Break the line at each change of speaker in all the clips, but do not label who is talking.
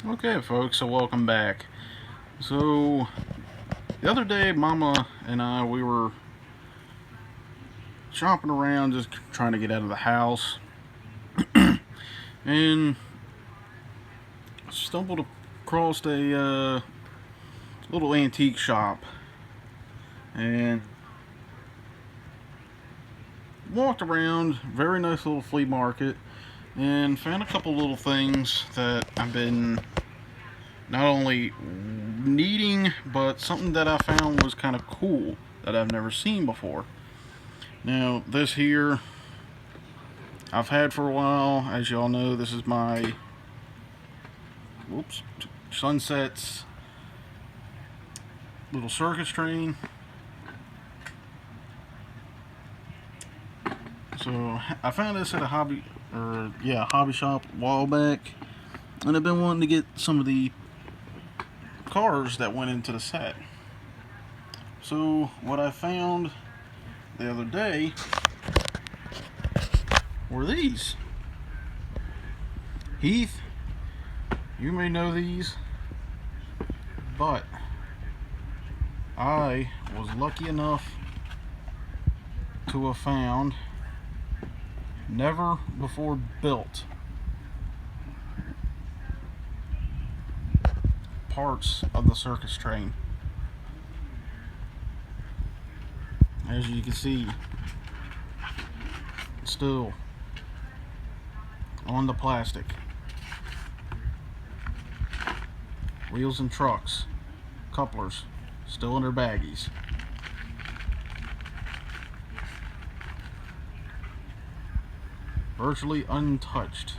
Okay, folks, so welcome back. So, the other day, Mama and I, we were shopping around, just trying to get out of the house, and stumbled across a little antique shop, and walked around, very nice little flea market, and found a couple little things that I've been not only needing, but something that I found was kind of cool that I've never seen before. Now, this here I've had for a while. As y'all know, this is my Sunset's little circus train. So I found this at a hobby shop a while back, and I've been wanting to get some of the cars that went into the set. So what I found the other day were these. Heath, you may know these, but I was lucky enough to have found never before built parts of the circus train. As you can see, still on the plastic. Wheels and trucks, couplers, still in their baggies. Virtually untouched.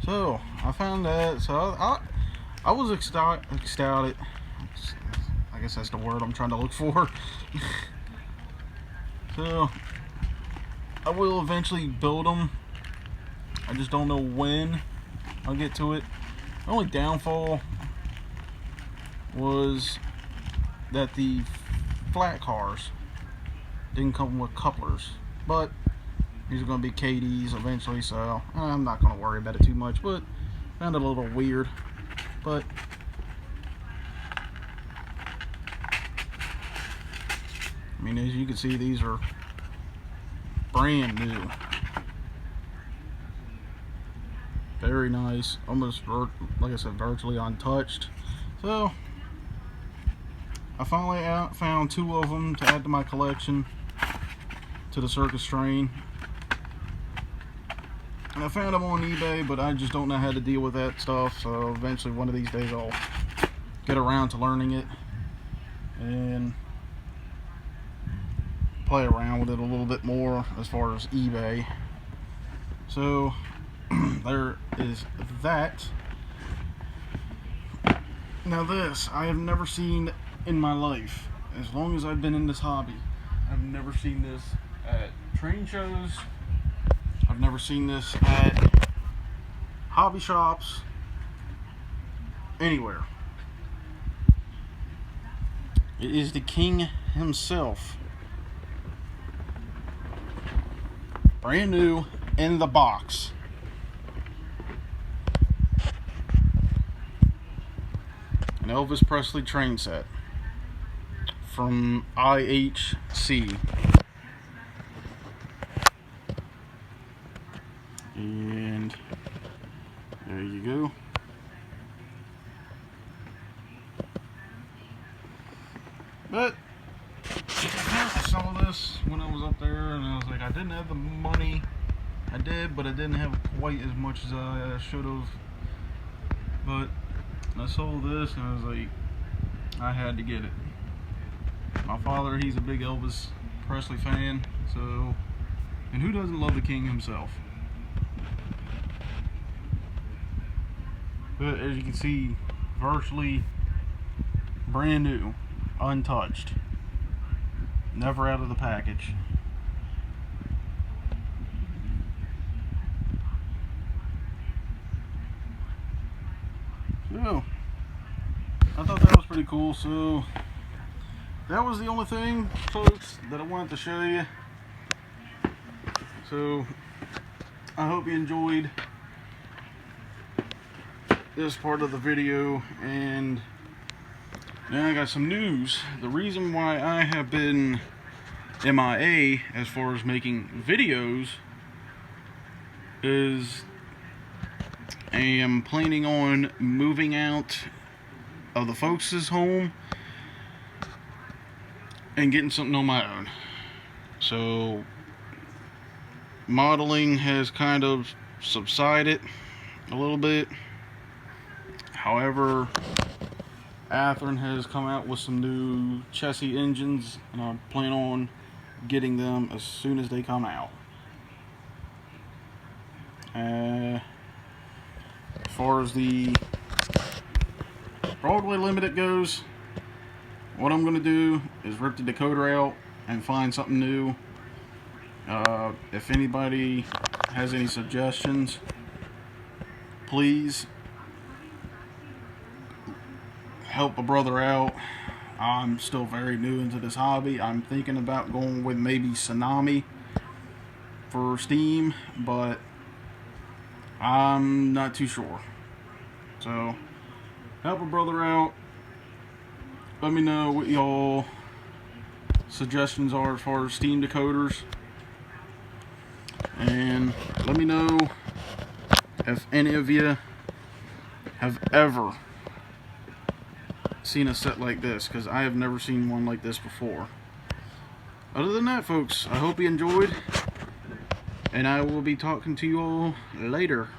So I found that. So I was ecstatic. I guess that's the word I'm trying to look for. So I will eventually build them. I just don't know when I'll get to it. The only downfall was that the flat cars didn't come with couplers, but these are going to be KDs eventually, so I'm not going to worry about it too much. But found it a little weird. But I mean, as you can see, these are brand new. Very nice, almost like I said, virtually untouched. So I finally found two of them to add to my collection, to the circus train. And I found them on eBay, but I just don't know how to deal with that stuff. So eventually, one of these days, I'll get around to learning it and play around with it a little bit more as far as eBay. So there is that. Now this, I have never seen in my life. As long as I've been in this hobby, I've never seen this at train shows. I've never seen this at hobby shops, anywhere. It is the king himself. Brand new in the box. An Elvis Presley train set from IHC. And there you go. But I saw this when I was up there, and I was like, I didn't have the money. I did, but I didn't have quite as much as I should have. But I saw this, and I was like, I had to get it. My father, he's a big Elvis Presley fan, so, and who doesn't love the king himself? But as you can see, virtually brand new, untouched, never out of the package. So I thought that was pretty cool. So that was the only thing, folks, that I wanted to show you. So I hope you enjoyed this part of the video, and now I got some news. The reason why I have been MIA as far as making videos is I am planning on moving out of the folks' home and getting something on my own. So modeling has kind of subsided a little bit. However, Athearn has come out with some new chassis engines, and I plan on getting them as soon as they come out. As far as the Broadway Limited goes, what I'm going to do is rip the decoder out and find something new. If anybody has any suggestions, please help a brother out. I'm still very new into this hobby. I'm thinking about going with maybe Tsunami for Steam, but I'm not too sure. So help a brother out. Let me know what y'all suggestions are as far as Steam decoders, and let me know if any of you have ever seen a set like this, because I have never seen one like this before. Other than that, folks, I hope you enjoyed, and I will be talking to you all later.